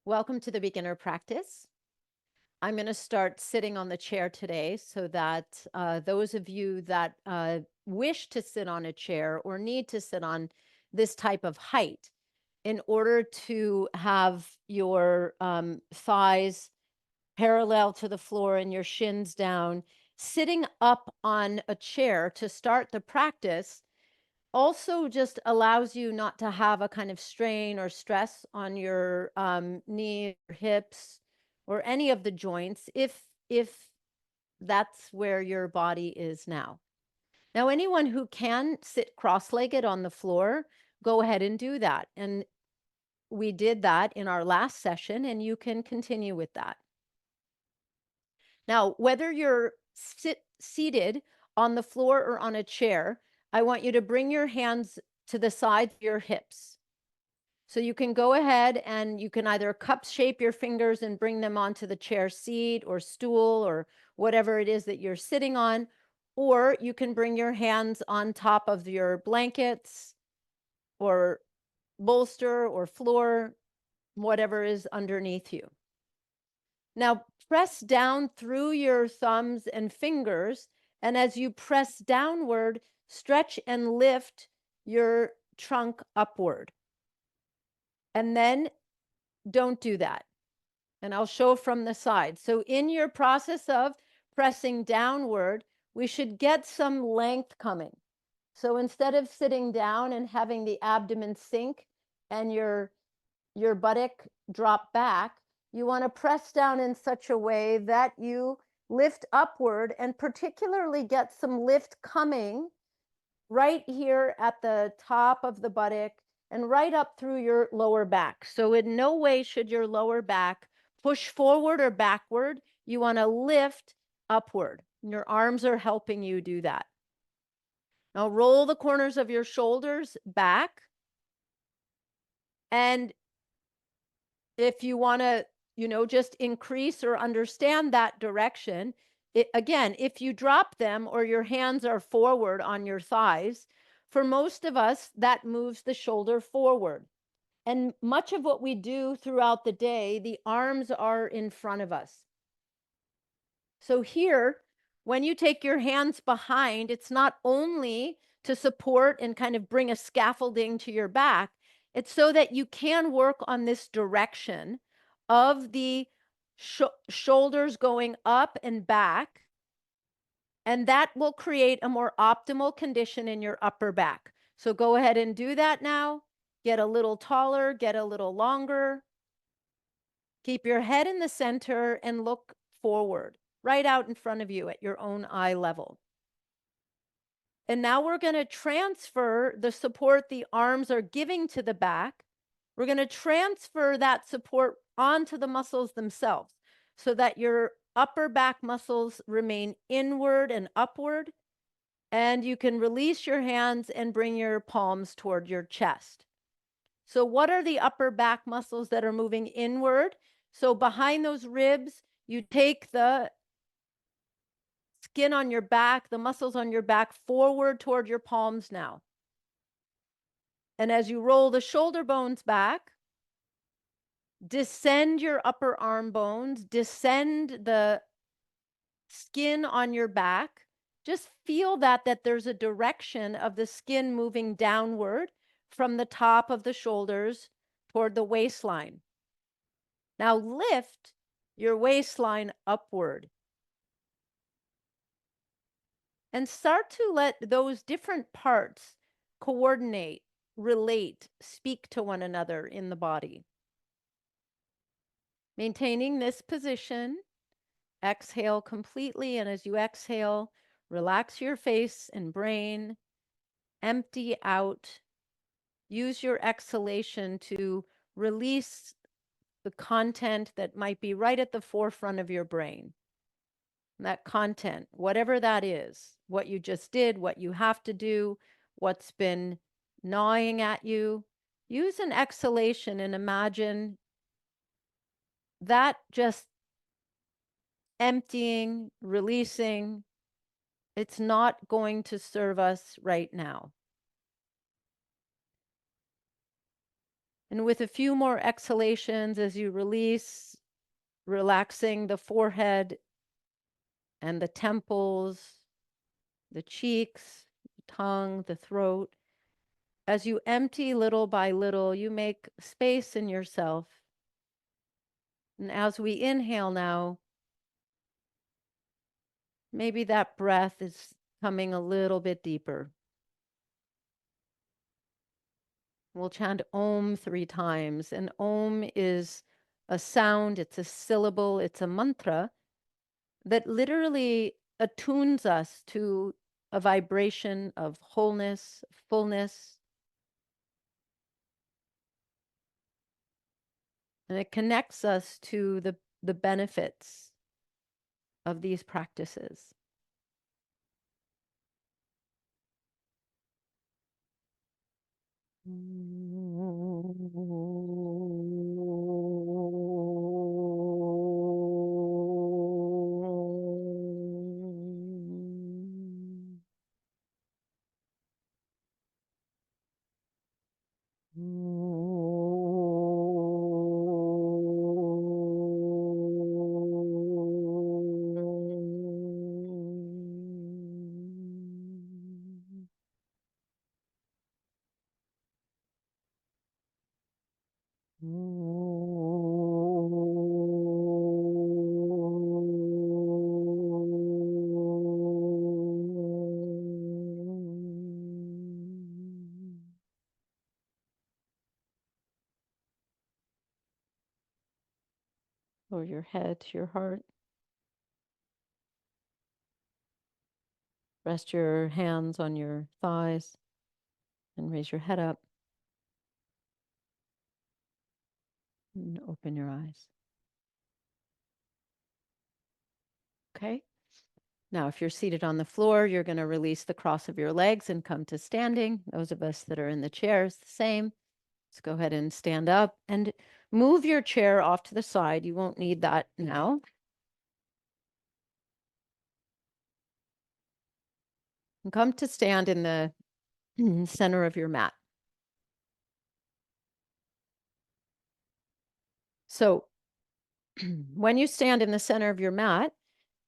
Welcome to the beginner practice. I'm going to start sitting on the chair today so that those of you that wish to sit on a chair or need to sit on this type of height in order to have your thighs parallel to the floor and your shins down, sitting up on a chair to start the practice also just allows you not to have a kind of strain or stress on your knee or hips or any of the joints if that's where your body is now. Now, anyone who can sit cross-legged on the floor, go ahead and do that. And we did that in our last session, and you can continue with that. Now, whether you're seated on the floor or on a chair, I want you to bring your hands to the sides of your hips. So you can go ahead and you can either cup shape your fingers and bring them onto the chair seat or stool or whatever it is that you're sitting on, or you can bring your hands on top of your blankets or bolster or floor, whatever is underneath you. Now, press down through your thumbs and fingers, and as you press downward, stretch and lift your trunk upward. And then don't do that. And I'll show from the side. So in your process of pressing downward, we should get some length coming. So instead of sitting down and having the abdomen sink and your buttock drop back, you want to press down in such a way that you lift upward and particularly get some lift coming right here at the top of the buttock and right up through your lower back. So in no way should your lower back push forward or backward. You want to lift upward. Your arms are helping you do that. Now roll the corners of your shoulders back. And if you want to, just increase or understand that direction, again, if you drop them or your hands are forward on your thighs, for most of us, that moves the shoulder forward. And much of what we do throughout the day, the arms are in front of us. So here, when you take your hands behind, it's not only to support and kind of bring a scaffolding to your back, it's so that you can work on this direction of the shoulders going up and back. And that will create a more optimal condition in your upper back. So go ahead and do that now. Get a little taller, get a little longer. Keep your head in the center and look forward, right out in front of you at your own eye level. And now we're going to transfer the support the arms are giving to the back. We're going to transfer that support onto the muscles themselves so that your upper back muscles remain inward and upward. And you can release your hands and bring your palms toward your chest. So what are the upper back muscles that are moving inward? So behind those ribs, you take the skin on your back, the muscles on your back forward toward your palms now. And as you roll the shoulder bones back, descend your upper arm bones, descend the skin on your back. Just feel that there's a direction of the skin moving downward from the top of the shoulders toward the waistline. Now lift your waistline upward. And start to let those different parts coordinate, relate, speak to one another in the body. Maintaining this position, exhale completely. And as you exhale, relax your face and brain, empty out. Use your exhalation to release the content that might be right at the forefront of your brain. That content, whatever that is, what you just did, what you have to do, what's been gnawing at you, use an exhalation and imagine that just emptying, releasing. It's not going to serve us right now. And with a few more exhalations as you release, relaxing the forehead and the temples, the cheeks, the tongue, the throat. As you empty little by little, you make space in yourself. And as we inhale now, maybe that breath is coming a little bit deeper. We'll chant Om 3 times, and Om is a sound, it's a syllable, it's a mantra that literally attunes us to a vibration of wholeness, fullness, and it connects us to the benefits of these practices. Lower your head to your heart. Rest your hands on your thighs and raise your head up. And open your eyes. Okay. Now, if you're seated on the floor, you're going to release the cross of your legs and come to standing. Those of us that are in the chairs, the same. Let's go ahead and stand up and move your chair off to the side. You won't need that now. And come to stand in the center of your mat. So when you stand in the center of your mat,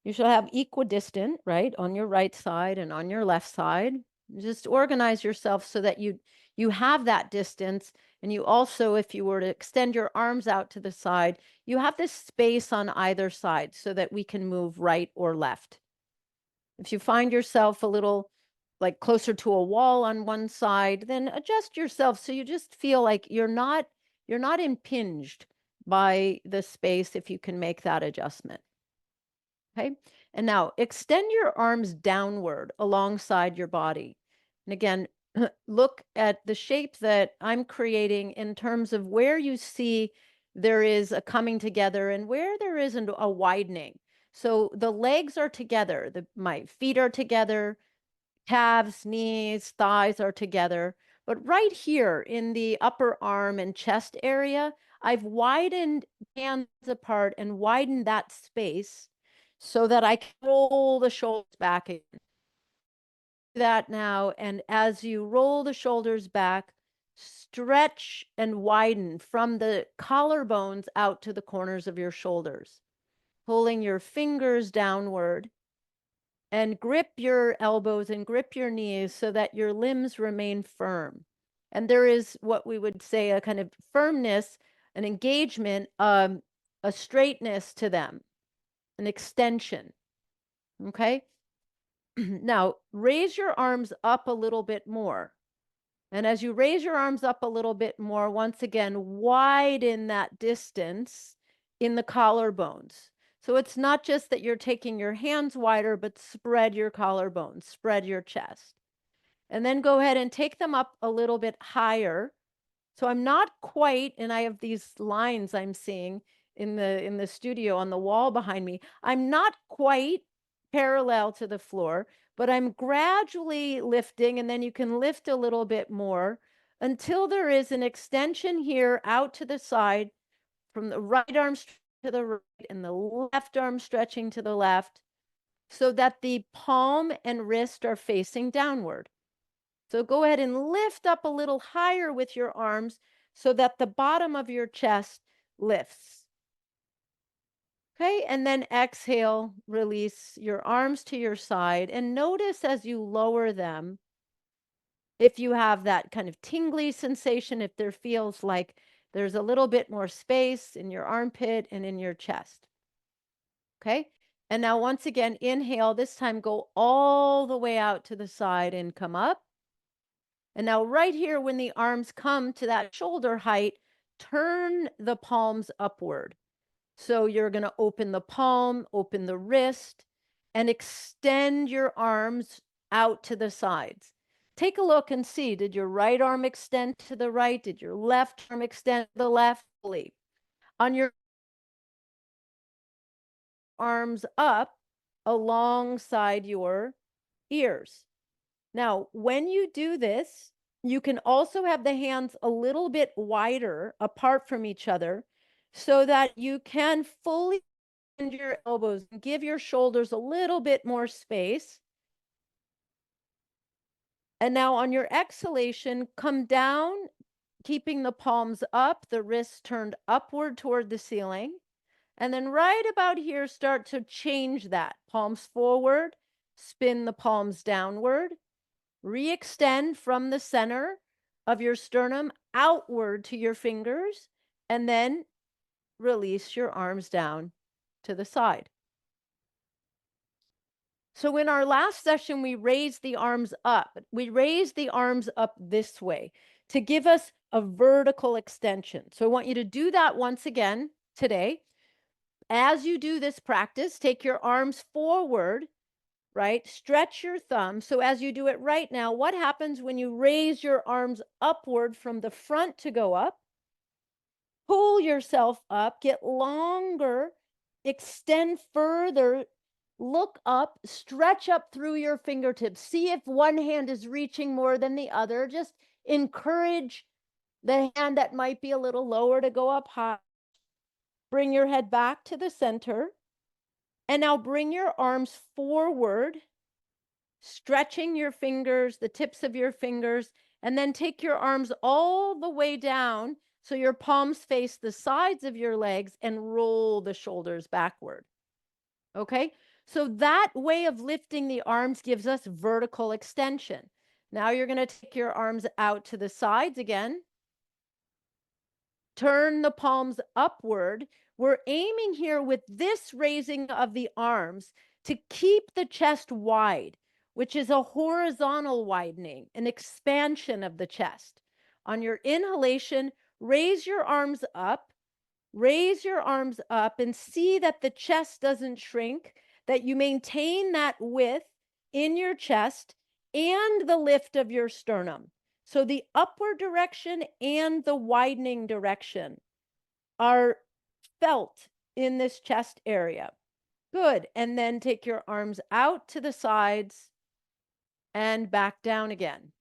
you shall have equidistant, right, on your right side and on your left side. Just organize yourself so that you have that distance. And you also, if you were to extend your arms out to the side, you have this space on either side so that we can move right or left. If you find yourself a little like closer to a wall on one side, then adjust yourself so you just feel like you're not impinged by the space if you can make that adjustment. Okay. And now extend your arms downward alongside your body. And again, look at the shape that I'm creating in terms of where you see there is a coming together and where there isn't a widening. So the legs are together, my feet are together, calves, knees, thighs are together. But right here in the upper arm and chest area, I've widened hands apart and widened that space so that I can roll the shoulders back again. Do that now, and as you roll the shoulders back, stretch and widen from the collarbones out to the corners of your shoulders, pulling your fingers downward, and grip your elbows and grip your knees so that your limbs remain firm. And there is what we would say a kind of firmness, an engagement, a straightness to them, an extension. Okay. Now raise your arms up a little bit more. And as you raise your arms up a little bit more, once again, widen that distance in the collarbones. So it's not just that you're taking your hands wider, but spread your collarbones, spread your chest. And then go ahead and take them up a little bit higher. So I'm not quite, and I have these lines I'm seeing in the studio on the wall behind me. I'm not quite parallel to the floor, but I'm gradually lifting, and then you can lift a little bit more until there is an extension here out to the side from the right arm to the right and the left arm stretching to the left so that the palm and wrist are facing downward. So go ahead and lift up a little higher with your arms so that the bottom of your chest lifts. Okay, and then exhale, release your arms to your side, and notice as you lower them, if you have that kind of tingly sensation, if there feels like there's a little bit more space in your armpit and in your chest. Okay. And now, once again, inhale. This time, go all the way out to the side and come up. And now, right here, when the arms come to that shoulder height, turn the palms upward. So you're going to open the palm, open the wrist, and extend your arms out to the sides. Take a look and see, did your right arm extend to the right? Did your left arm extend to the left? On your arms up alongside your ears. Now, when you do this, you can also have the hands a little bit wider apart from each other so that you can fully bend your elbows and give your shoulders a little bit more space. And now on your exhalation, come down, keeping the palms up, the wrists turned upward toward the ceiling. And then right about here, start to change that. Palms forward, spin the palms downward, re-extend from the center of your sternum outward to your fingers, and then release your arms down to the side. So in our last session, we raised the arms up. We raised the arms up this way to give us a vertical extension. So I want you to do that once again today. As you do this practice, take your arms forward, right? Stretch your thumb. So as you do it right now, what happens when you raise your arms upward from the front to go up? Pull yourself up, get longer, extend further, look up, stretch up through your fingertips. See if one hand is reaching more than the other. Just encourage the hand that might be a little lower to go up high. Bring your head back to the center. And now bring your arms forward, stretching your fingers, the tips of your fingers, and then take your arms all the way down so your palms face the sides of your legs and roll the shoulders backward. Okay? So that way of lifting the arms gives us vertical extension. Now you're going to take your arms out to the sides again. Turn the palms upward. We're aiming here with this raising of the arms to keep the chest wide, which is a horizontal widening, an expansion of the chest. On your inhalation, raise your arms up, and see that the chest doesn't shrink, that you maintain that width in your chest and the lift of your sternum. So the upward direction and the widening direction are felt in this chest area. Good. And then take your arms out to the sides and back down again.